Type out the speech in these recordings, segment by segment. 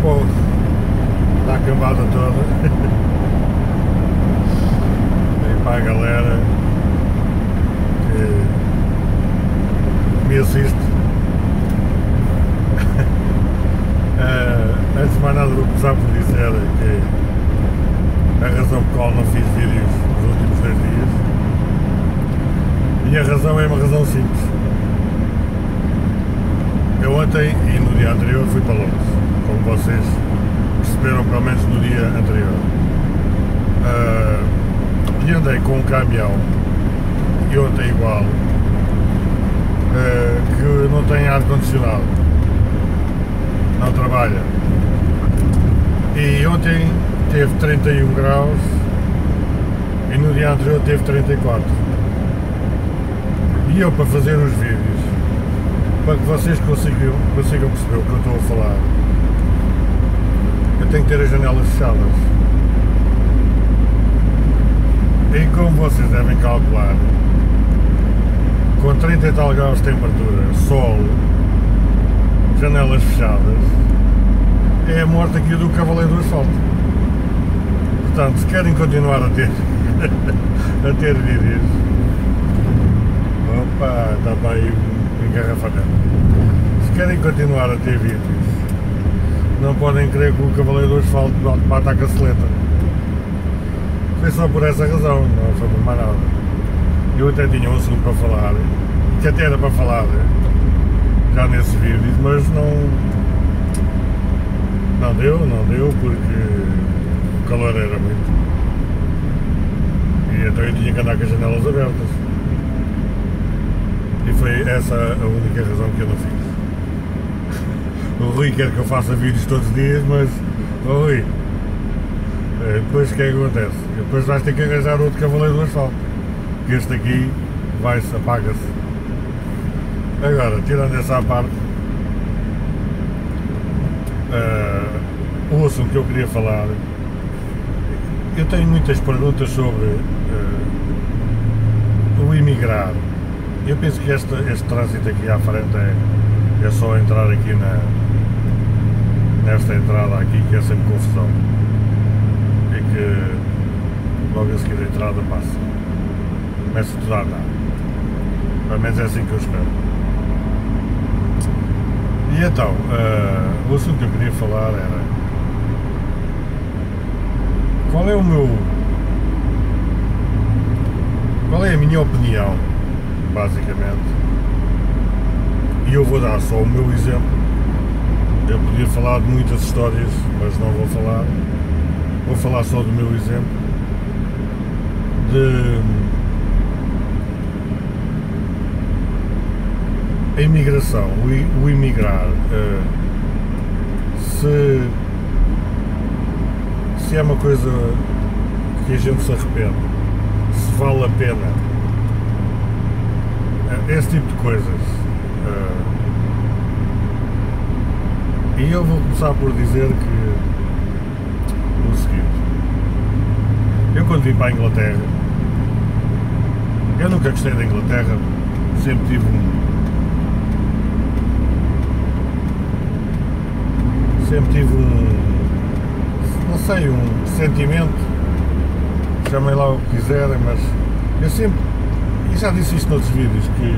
Pô, está a cambada toda. E para a galera que me assiste, antes de mais nada vou começar por dizer que a razão por qual não fiz vídeos nos últimos 2 dias, e a razão é uma razão simples. Eu ontem e no dia anterior fui para Londres, como vocês perceberam pelo menos no dia anterior, e andei com um caminhão, e ontem igual, que não tem ar-condicionado, não trabalha, e ontem teve 31 graus e no dia anterior teve 34, e eu, para fazer os vídeos, para que vocês consigam perceber o que eu estou a falar, eu tenho que ter as janelas fechadas. E como vocês devem calcular, com 30 e tal graus de temperatura, sol, janelas fechadas, é a morte aqui do cavaleiro do asfalto. Portanto, se querem continuar a ter a ter vídeos, opa, está para aí um engarrafamento. Se querem continuar a ter vídeos, não podem crer que o cavaleiro do asfalto bate a caceleta. Foi só por essa razão, não foi por mais nada. Eu até tinha um assunto para falar, que até era para falar já nesses vídeos, mas não deu porque o calor era muito. E então eu tinha que andar com as janelas abertas. E foi essa a única razão que eu não fiz. O Rui quer que eu faça vídeos todos os dias, mas, oh Rui, depois o que é que acontece? Depois vais ter que arranjar outro cavaleiro do asfalto, que este aqui vai-se, apaga-se. Agora, tirando essa à parte, o assunto que eu queria falar, eu tenho muitas perguntas sobre o imigrar. Eu penso que este trânsito aqui à frente é só entrar aqui nesta entrada aqui, que é sempre confusão, e que logo a seguir a entrada passa, começa tudo a andar, pelo menos é assim que eu espero. E então, o assunto que eu queria falar era, qual é a minha opinião, basicamente, e eu vou dar só o meu exemplo. Eu podia falar de muitas histórias, mas não vou falar. Vou falar só do meu exemplo de a imigração, o imigrar, se é uma coisa que a gente se arrepende, se vale a pena, esse tipo de coisas. E eu vou começar por dizer que o seguinte: eu quando vim para a Inglaterra, eu nunca gostei da Inglaterra, sempre tive não sei, um sentimento, chamem lá o que quiserem, mas eu sempre, e já disse isto noutros vídeos, que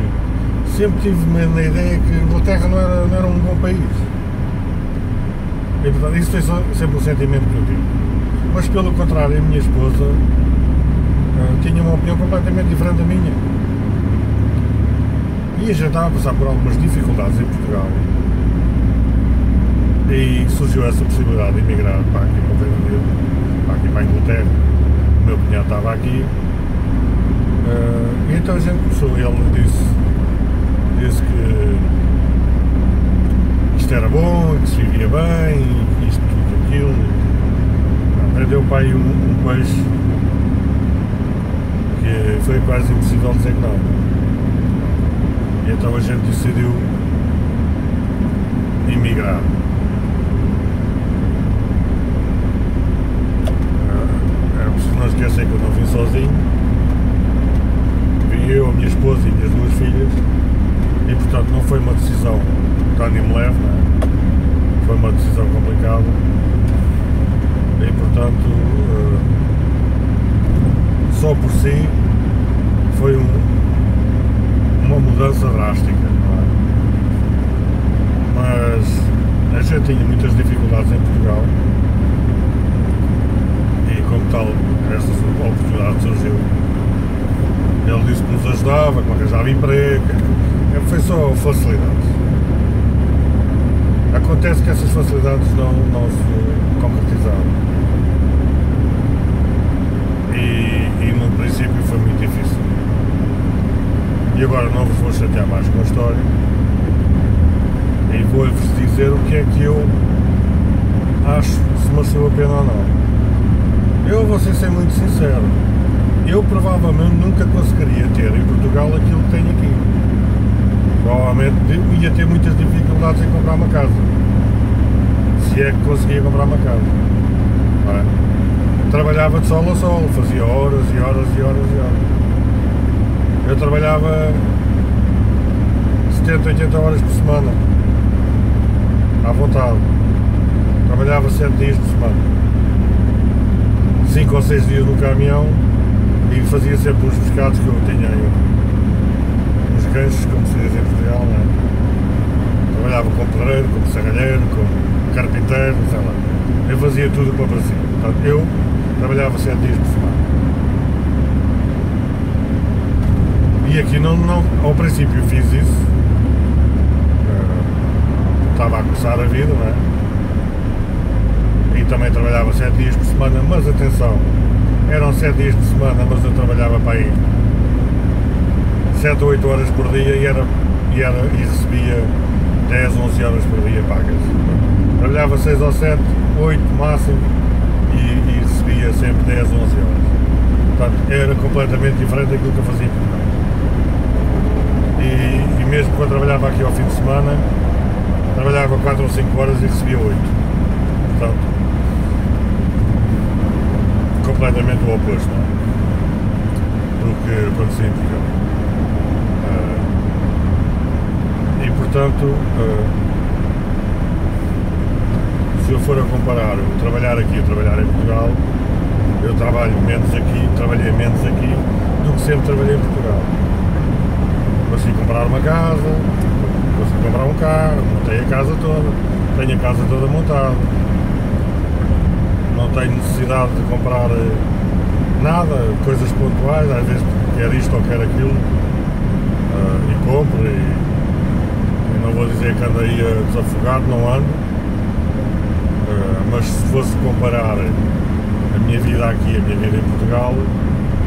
sempre tive na ideia que a Inglaterra não era um bom país. E, portanto, isso foi sempre um sentimento que eu tive. Mas pelo contrário, a minha esposa tinha uma opinião completamente diferente da minha. E a gente estava a passar por algumas dificuldades em Portugal. E surgiu essa possibilidade de emigrar para aqui para o Reino Unido, para aqui para a Inglaterra. O meu cunhado estava aqui. E então a gente começou, ele disse que isto era bom, que se vivia bem, isto, tudo, aquilo. Aprendeu para aí um peixe que foi quase impossível dizer que não. E então a gente decidiu emigrar. É preciso não esquecer que eu não vim sozinho. Vim eu, a minha esposa e as 2 filhas. E portanto não foi uma decisão que me leve, não é? foi uma decisão complicada e, portanto, só por si foi uma mudança drástica, não é? Mas a gente tinha muitas dificuldades em Portugal e, como tal, essa oportunidade surgiu. Ele disse que nos ajudava, que me arranjava emprego, foi só facilidades. Acontece que essas facilidades não se concretizaram e no princípio foi muito difícil. E agora não vos vou chatear mais com a história e vou-vos dizer o que é que eu acho se mereceu a pena ou não. Eu vou ser muito sincero, eu provavelmente nunca conseguiria ter em Portugal aquilo que tenho aqui. Provavelmente ia ter muitas dificuldades em comprar uma casa, se é que conseguia comprar uma casa, não é? Trabalhava de sol a sol, fazia horas e horas e horas e horas. Eu trabalhava 70, 80 horas por semana, à vontade. Trabalhava 7 dias por semana, 5 ou 6 dias no caminhão, e fazia sempre os pescados que eu tinha aí, uns ganchos, como se diz em Portugal, não é? Trabalhava como pedreiro, como serralheiro, como carpinteiro, sei lá. Eu fazia tudo o que me parecia. Portanto, eu trabalhava 7 dias por semana. E aqui ao princípio fiz isso, estava a começar a vida, não é? E também trabalhava 7 dias por semana, mas atenção, eram 7 dias por semana, mas eu trabalhava para aí 7 ou 8 horas por dia e recebia 10, 11 horas por dia pagas. Trabalhava 6 ou 7, 8 máximo e recebia sempre 10, 11 horas. Portanto, era completamente diferente daquilo que eu fazia em Portugal. E mesmo quando trabalhava aqui ao fim de semana, trabalhava 4 ou 5 horas e recebia 8. Portanto, completamente o oposto, não é? Do que acontecia em Portugal. E portanto, se eu for a comparar o trabalhar aqui e o trabalhar em Portugal, eu trabalhei menos aqui do que sempre trabalhei em Portugal. Consegui comprar uma casa, consegui comprar um carro, montei a casa toda, tenho a casa toda montada, não tenho necessidade de comprar nada, coisas pontuais, às vezes quer isto ou quer aquilo, e compro, e não vou dizer que ando aí desafogado, não ando, mas se fosse comparar a minha vida aqui e a minha vida em Portugal,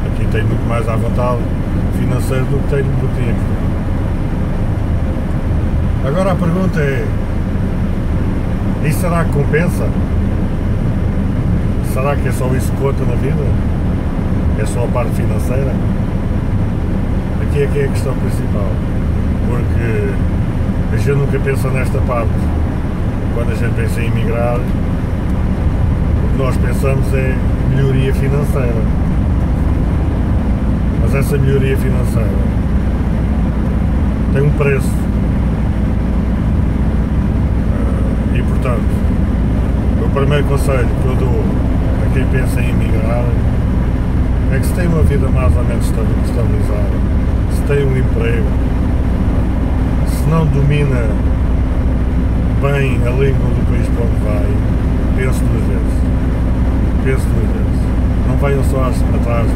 aqui tenho muito mais à vontade financeira do que tenho aqui. Agora a pergunta é, e será que compensa? Será que é só isso que conta na vida? É só a parte financeira? Aqui é que é a questão principal, porque a gente nunca pensa nesta parte. Quando a gente pensa em emigrar, o que nós pensamos é melhoria financeira. Mas essa melhoria financeira tem um preço. E portanto, o primeiro conselho que eu dou a quem pensa em emigrar é que se tem uma vida mais ou menos estabilizada, se tem um emprego, se não domina bem a língua do país para onde vai, pense duas vezes. Não venham só atrás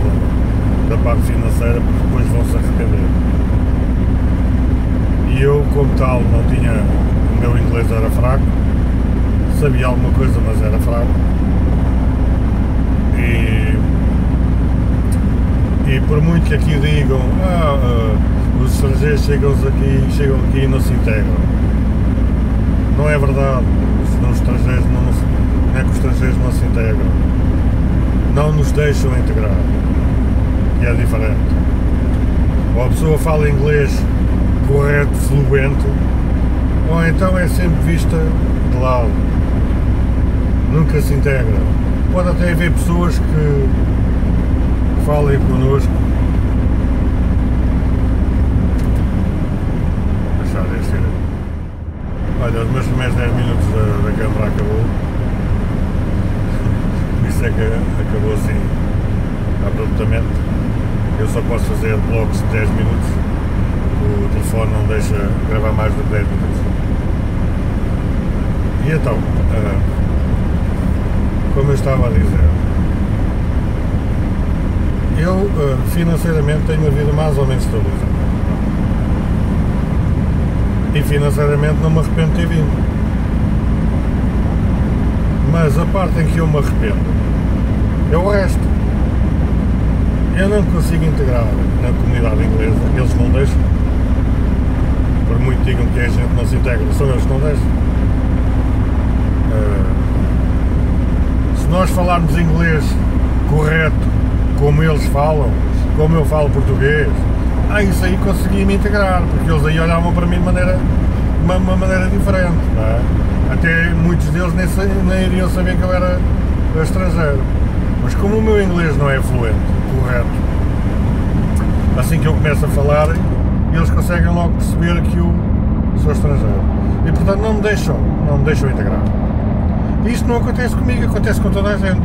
da parte financeira, porque depois vão se arrepender. E eu, como tal, não tinha, o meu inglês era fraco, sabia alguma coisa, mas era fraco, e por muito que aqui digam, os estrangeiros chegam aqui e não se integram, não é verdade. Os estrangeiros não é que os estrangeiros não se integram, não nos deixam integrar, que é diferente. Ou a pessoa fala inglês correto, fluente, ou então é sempre vista de lado, nunca se integra. Pode até haver pessoas que falem connosco. Deixar este. Olha, os meus primeiros 10 minutos da câmara acabou. Por isso é que acabou assim abruptamente. Eu só posso fazer blocos de 10 minutos. O telefone não deixa gravar mais do que 10 minutos. E então, como eu estava a dizer, eu financeiramente tenho uma vida mais ou menos estabilizada. E financeiramente não me arrependo de ter vindo. Mas a parte em que eu me arrependo é o resto. Eu não consigo integrar na comunidade inglesa, eles não deixam. Por muito digam que a gente não se integra, são eles que não deixam. Se nós falarmos inglês correto, como eles falam, como eu falo português, isso aí consegui me integrar, porque eles aí olhavam para mim de uma maneira diferente, não é? Até muitos deles nem iriam saber que eu era estrangeiro. Mas como o meu inglês não é fluente, correto, assim que eu começo a falar, eles conseguem logo perceber que eu sou estrangeiro. E portanto não me deixam integrar. E isto não acontece comigo, acontece com toda a gente.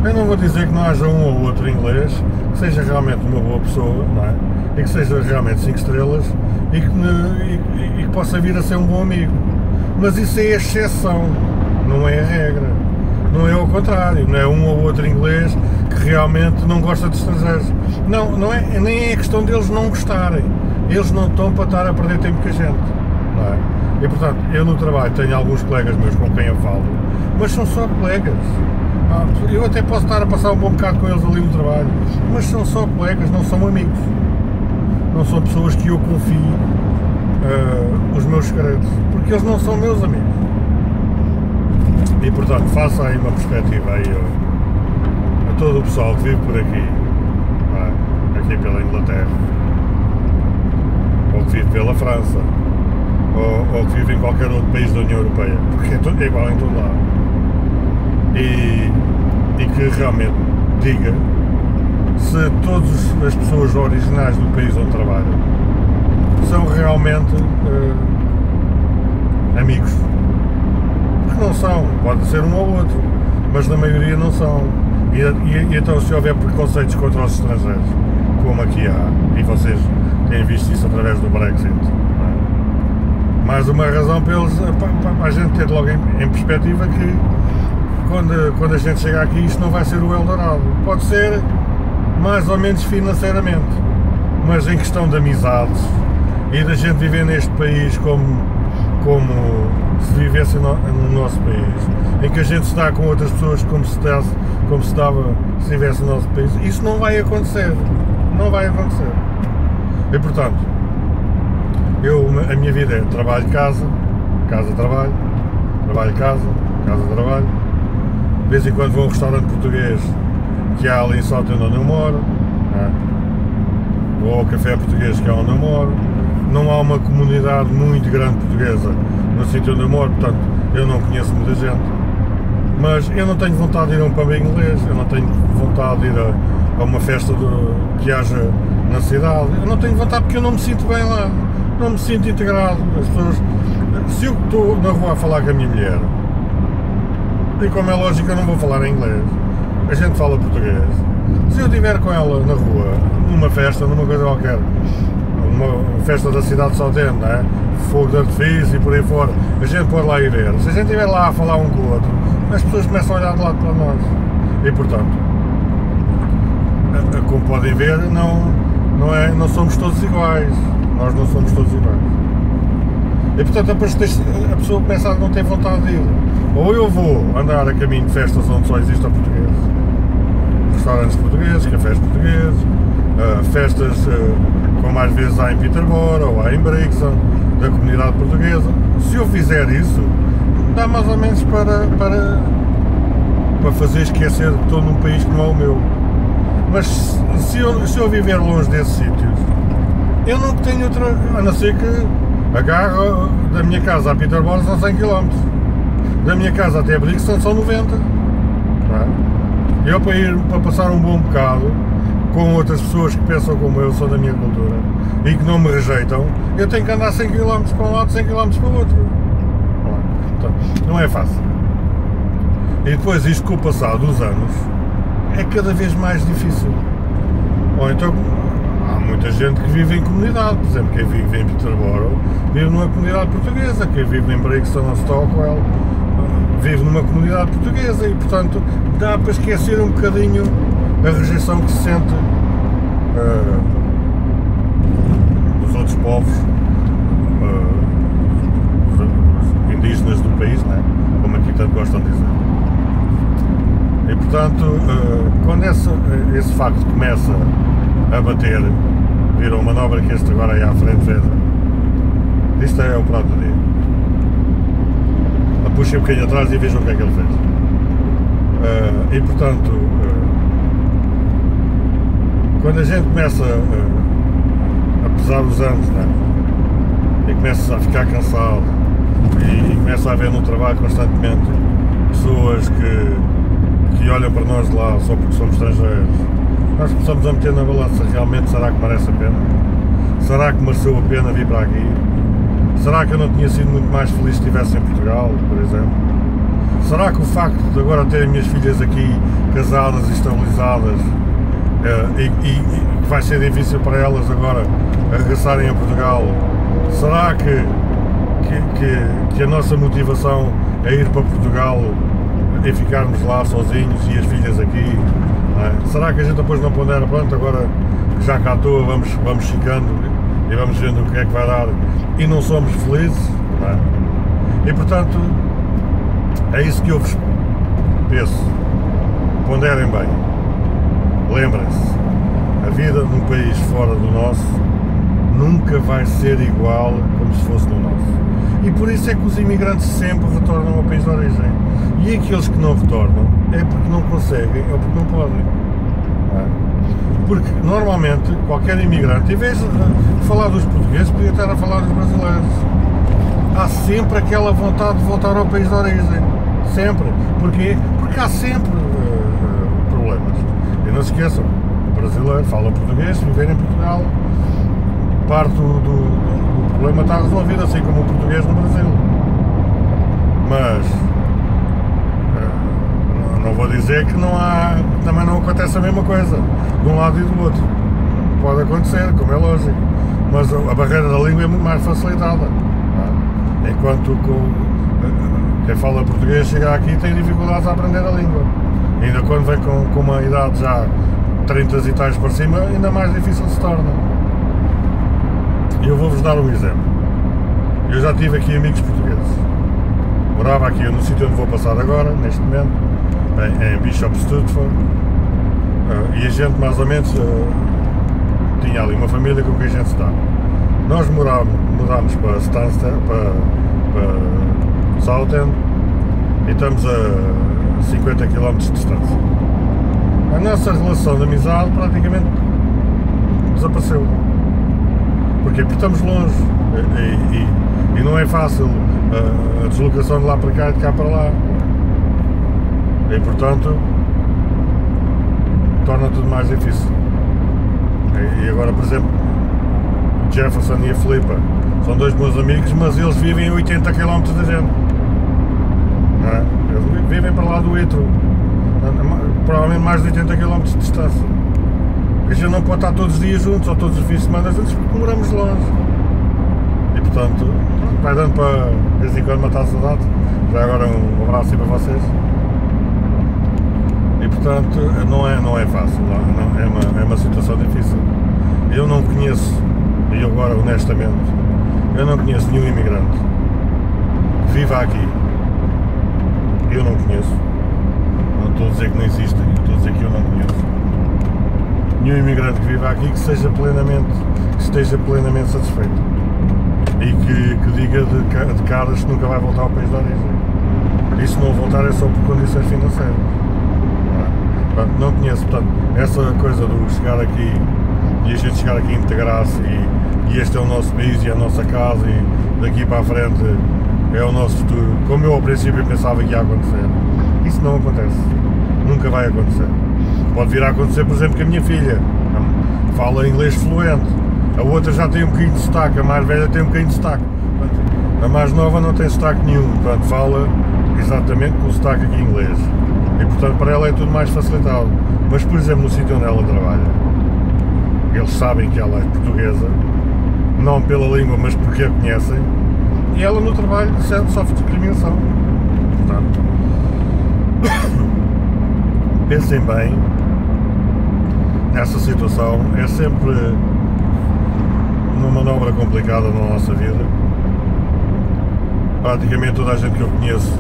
Eu não vou dizer que não haja um ou outro inglês que seja realmente uma boa pessoa, não é? E que seja realmente 5 estrelas e que possa vir a ser um bom amigo. Mas isso é a exceção, não é a regra. Não é o contrário, não é um ou outro inglês que realmente não gosta de estrangeiros. Não é, nem é questão deles não gostarem. Eles não estão para estar a perder tempo com a gente, não é? E portanto, eu no trabalho tenho alguns colegas meus com quem eu falo, mas são só colegas. Eu até posso estar a passar um bom bocado com eles ali no trabalho, mas são só colegas, não são amigos. Não são pessoas que eu confio os meus segredos, porque eles não são meus amigos. E portanto, faça aí uma perspectiva aí a todo o pessoal que vive por aqui, aqui pela Inglaterra, ou que vive pela França, ou que vive em qualquer outro país da União Europeia, porque é igual em todo lado. E que realmente diga se todas as pessoas originais do país onde trabalham são realmente amigos. Porque não são, pode ser um ou outro, mas na maioria não são. E então se houver preconceitos contra os estrangeiros, como aqui há, e vocês têm visto isso através do Brexit, mais uma razão para a gente ter logo em perspectiva que quando a gente chegar aqui isto não vai ser o Eldorado. Pode ser mais ou menos financeiramente, mas em questão de amizades e da gente viver neste país como se vivesse no nosso país, em que a gente está com outras pessoas como se estivesse no nosso país, isso não vai acontecer. Não vai acontecer. E portanto, a minha vida é trabalho, casa, trabalho, trabalho, casa, trabalho. De vez em quando vou a um restaurante português que há ali em Salto onde eu moro, vou ao café português que é onde eu moro. Não há uma comunidade muito grande portuguesa no sítio onde eu moro, portanto eu não conheço muita gente. Mas eu não tenho vontade de ir a um pub inglês, eu não tenho vontade de ir a uma festa que haja na cidade, eu não tenho vontade porque eu não me sinto bem lá, não me sinto integrado. As pessoas, se eu estou na rua a falar com a minha mulher, e como é lógico eu não vou falar em inglês, a gente fala português. Se eu estiver com ela na rua, numa festa, numa coisa qualquer, uma festa da cidade de Southend, fogo de artifício e por aí fora, a gente pode lá ir ver. Se a gente estiver lá a falar um com o outro, as pessoas começam a olhar de lado para nós. E portanto, como podem ver, não somos todos iguais. Nós não somos todos iguais. E portanto a pessoa começa a não ter vontade de ir. Ou eu vou andar a caminho de festas onde só existam portugueses, restaurantes portugueses, cafés portugueses, festas como às vezes há em Peterborough ou há em Brixton, da comunidade portuguesa. Se eu fizer isso, dá mais ou menos para fazer esquecer que estou num país que não é o meu. Mas se eu viver longe desses sítios, eu não tenho outra, a não ser que agarro da minha casa a Peterborough são 100 km, da minha casa até Brixton são 90. Eu para passar um bom bocado com outras pessoas que pensam como eu, são da minha cultura e que não me rejeitam, eu tenho que andar 100 km para um lado, 100 km para o outro. Portanto, não é fácil. E depois isto com o passar dos anos é cada vez mais difícil. Ou então há muita gente que vive em comunidade, por exemplo, quem vive em Peterborough vive numa comunidade portuguesa, quem vive em Brixton ou Stockwell vive numa comunidade portuguesa e, portanto, dá para esquecer um bocadinho a rejeição que se sente dos outros povos, os indígenas do país, não é? Como aqui tanto gostam de dizer. E, portanto, quando esse facto começa a bater, viram uma manobra que este agora aí à frente fez, isto é o prato do dia. Puxem um bocadinho atrás e vejam o que é que ele fez. E portanto, quando a gente começa a pesar os anos, né? E começa a ficar cansado e começa a haver no trabalho constantemente pessoas que olham para nós de lá só porque somos estrangeiros, nós começamos a meter na balança, realmente será que merece a pena? Será que mereceu a pena vir para aqui? Será que eu não tinha sido muito mais feliz se estivesse em Portugal, por exemplo? Será que o facto de agora ter minhas filhas aqui casadas e estabilizadas e que vai ser difícil para elas agora regressarem a Portugal, será que a nossa motivação é ir para Portugal e ficarmos lá sozinhos e as filhas aqui? Não é? Será que a gente depois não pondera, pronto, agora que já cá estou, vamos ficando e vamos vendo o que é que vai dar e não somos felizes, não é? E portanto é isso que eu vos peço, ponderem bem, lembrem-se, a vida num país fora do nosso nunca vai ser igual como se fosse no nosso, e por isso é que os imigrantes sempre retornam ao país de origem, e aqueles que não retornam é porque não conseguem ou porque não podem, não é? Porque normalmente qualquer imigrante, em vez de falar dos portugueses, podia estar a falar dos brasileiros. Há sempre aquela vontade de voltar ao país de origem. Sempre. Porquê? Porque há sempre problemas. E não se esqueçam, o brasileiro fala português, se viver em Portugal, parte do problema está resolvido, assim como o português no Brasil. Mas não vou dizer que também não acontece a mesma coisa, de um lado e do outro. Pode acontecer, como é lógico, mas a barreira da língua é muito mais facilitada. Enquanto quem fala português chega aqui e tem dificuldades a aprender a língua. Ainda quando vem com uma idade já 30 e tais para cima, ainda mais difícil se torna. Eu vou-vos dar um exemplo. Eu já tive aqui amigos portugueses. Morava aqui no sítio onde vou passar agora, neste momento, em Bishop Stortford, e a gente mais ou menos tinha ali uma família com quem a gente estava. Nós mudámos para Stansted, para Southend, e estamos a 50 km de distância. A nossa relação de amizade praticamente desapareceu. Porquê? Porque estamos longe e não é fácil a deslocação de lá para cá e de cá para lá. E portanto torna tudo mais difícil. E agora, por exemplo, o Jefferson e a Filipa são dois bons amigos, mas eles vivem a 80 km da gente, não é? Eles vivem para lá do Itro, provavelmente mais de 80 km de distância. A gente não pode estar todos os dias juntos ou todos os fins de semana juntos porque moramos longe. E portanto vai dando para de vez em quando matar a saudade. Já agora um abraço aí para vocês. E portanto não é fácil, é uma situação difícil. Eu não conheço, e agora honestamente, eu não conheço nenhum imigrante que viva aqui. Eu não conheço. Não estou a dizer que não existem, estou a dizer que eu não conheço nenhum imigrante que viva aqui que esteja plenamente satisfeito e que diga de caras que nunca vai voltar ao país de origem. E se não voltar é só por condições financeiras. Não conheço, portanto, essa coisa do chegar aqui e a gente chegar aqui e integrar-se e este é o nosso país e é a nossa casa e daqui para a frente é o nosso futuro, como eu ao princípio pensava que ia acontecer. Isso não acontece, nunca vai acontecer. Pode vir a acontecer, por exemplo, que a minha filha fala inglês fluente, a outra já tem um bocadinho de sotaque, a mais velha tem um bocadinho de sotaque. A mais nova não tem sotaque nenhum, portanto fala exatamente com o sotaque aqui inglês. E portanto para ela é tudo mais facilitado. Mas por exemplo no sítio onde ela trabalha, eles sabem que ela é portuguesa, não pela língua, mas porque a conhecem, e ela no trabalho sofre discriminação. Portanto, pensem bem nessa situação, é sempre uma manobra complicada na nossa vida. Praticamente toda a gente que eu conheço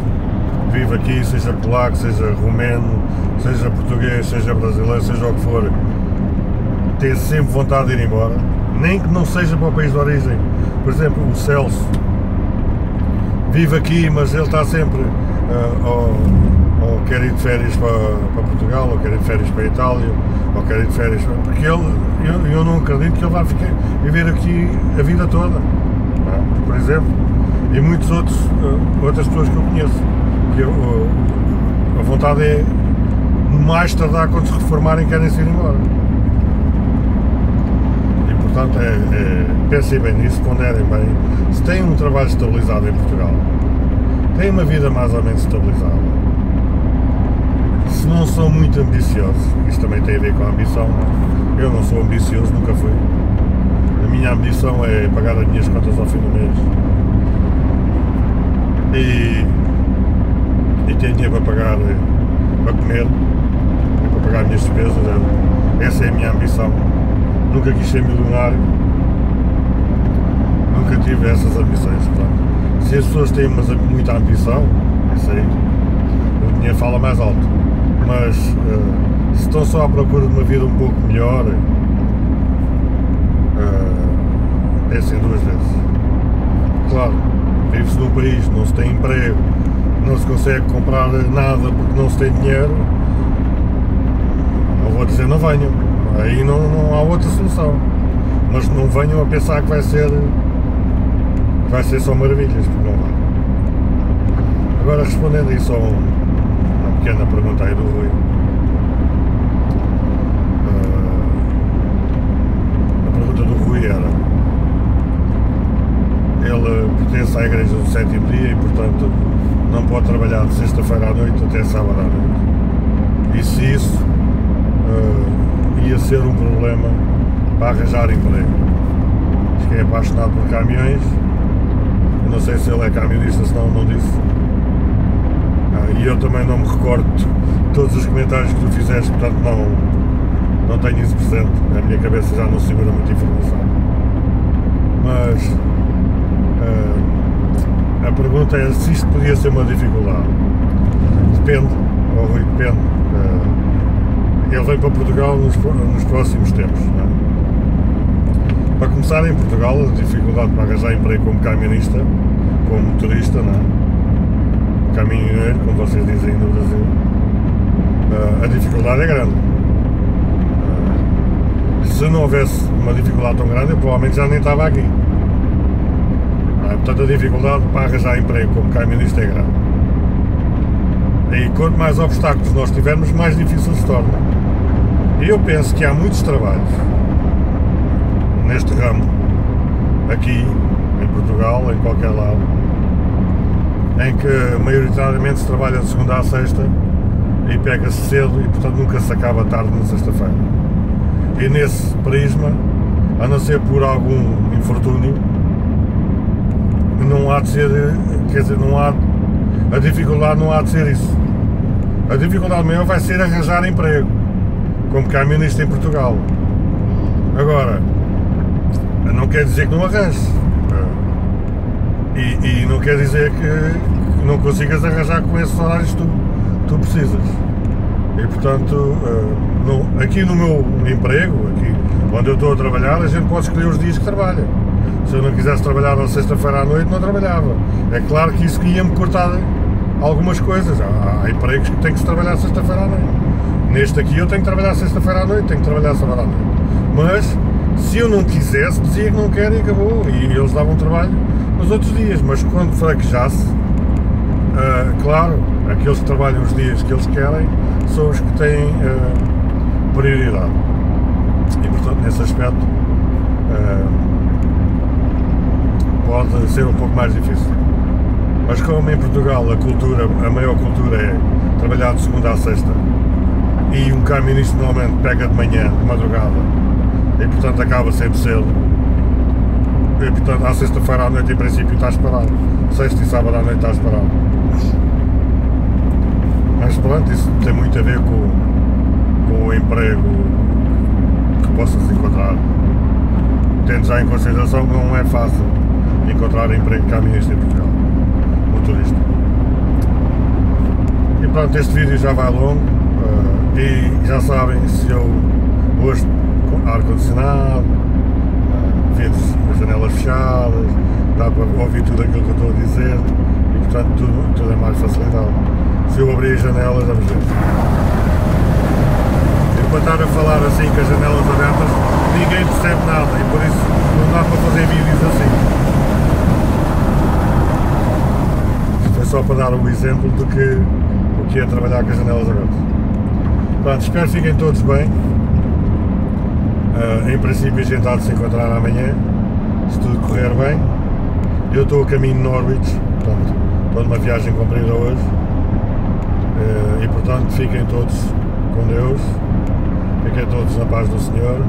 vive aqui, seja polaco, seja romeno, seja português, seja brasileiro, seja o que for, tem sempre vontade de ir embora, nem que não seja para o país de origem. Por exemplo, o Celso vive aqui, mas ele está sempre ou quer ir de férias para Portugal, ou quer ir de férias para a Itália, ou quer ir de férias porque eu não acredito que ele vá viver aqui a vida toda, por exemplo, e muitas outras pessoas que eu conheço, que a vontade é, mais tardar, quando se reformarem, querem-se ir embora. E portanto pensem bem nisso, ponderem bem. Se têm um trabalho estabilizado em Portugal, têm uma vida mais ou menos estabilizada, se não são muito ambiciosos, isto também tem a ver com a ambição, eu não sou ambicioso, nunca fui. A minha ambição é pagar as minhas contas ao fim do mês e ter dinheiro para pagar, para comer, para pagar as minhas despesas. Essa é a minha ambição. Nunca quis ser milionário, nunca tive essas ambições. Portanto, se as pessoas têm muita ambição, isso aí, o dinheiro fala mais alto. Mas se estão só à procura de uma vida um pouco melhor, pensem duas vezes. Claro, vive-se num país, não se tem emprego, não se consegue comprar nada porque não se tem dinheiro, não vou dizer não venham, aí não há outra solução, mas não venham a pensar que vai ser só maravilhas, porque não vai. Agora, respondendo aí só uma pequena pergunta aí do Rui, a pergunta do Rui era, ele pertence à Igreja do Sétimo Dia e portanto não pode trabalhar de sexta-feira à noite até sábado à noite, e se isso ia ser um problema para arranjar emprego. Diz que é apaixonado por caminhões, eu não sei se ele é camionista, senão não disse, e eu também não me recordo de todos os comentários que tu fizeste, portanto não tenho isso presente, a minha cabeça já não segura muita informação. Mas a pergunta é se isto podia ser uma dificuldade. Depende, Rui, depende. Ele vem para Portugal nos próximos tempos, não é? Para começar, em Portugal, a dificuldade para arranjar emprego como camionista, como motorista, não é? Caminhoneiro, como vocês dizem no Brasil, a dificuldade é grande. Se não houvesse uma dificuldade tão grande, eu provavelmente já nem estava aqui. Portanto, a dificuldade para arranjar emprego como camionista é grande. E quanto mais obstáculos nós tivermos, mais difícil se torna. E eu penso que há muitos trabalhos neste ramo, aqui em Portugal, em qualquer lado, em que maioritariamente se trabalha de segunda à sexta e pega-se cedo e portanto nunca se acaba tarde na sexta-feira. E nesse prisma, a não ser por algum infortúnio, não há de ser, quer dizer, a dificuldade não há de ser isso. A dificuldade maior vai ser arranjar emprego como camionista em Portugal. Agora, não quer dizer que não arranjes, e não quer dizer que não consigas arranjar com esses horários que tu precisas. E portanto, aqui no meu emprego, aqui onde eu estou a trabalhar, a gente pode escolher os dias que trabalha. Se eu não quisesse trabalhar na sexta-feira à noite, não trabalhava. É claro que isso ia-me cortar algumas coisas. Há empregos que tem que se trabalhar sexta-feira à noite. Neste aqui eu tenho que trabalhar sexta-feira à noite, tenho que trabalhar sábado à noite. Mas, se eu não quisesse, dizia que não quero e acabou. E eles davam trabalho nos outros dias. Mas quando fraquejasse, claro, aqueles que trabalham os dias que eles querem são os que têm prioridade. E portanto, nesse aspecto, pode ser um pouco mais difícil. Mas como em Portugal a maior cultura é trabalhar de segunda a sexta e um camionista normalmente pega de manhã, de madrugada, e portanto acaba sempre cedo, e portanto à sexta-feira à noite em princípio estás parado, sexta e sábado à noite estás parado. Mas pronto, isso tem muito a ver com o emprego que possas encontrar, tendo já em consideração que não é fácil encontrar emprego de camionista em Portugal, motorista. E pronto, este vídeo já vai longo, e já sabem, se eu hoje com ar-condicionado, vidros, as janelas fechadas, dá para ouvir tudo aquilo que eu estou a dizer, e portanto tudo é mais facilitado. Se eu abrir as janelas, vamos ver. Enquanto estar a falar assim com as janelas abertas, ninguém percebe nada, e por isso não dá para fazer vídeos assim. Isto é só para dar um exemplo do que é trabalhar com as janelas abertas. Pronto, espero que fiquem todos bem. Em princípio a gente há de se encontrar amanhã, se tudo correr bem. Eu estou a caminho de Norwich, portanto, estou numa viagem comprida hoje. E portanto fiquem todos com Deus, fiquem todos na paz do Senhor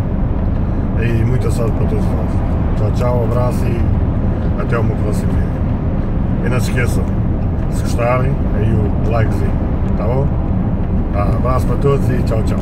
e muita sorte para todos nós. Tchau, tchau, abraço e até o meu próximo vídeo. E não se esqueçam, se gostarem, aí o likezinho, tá bom? Abraço para todos e tchau, tchau.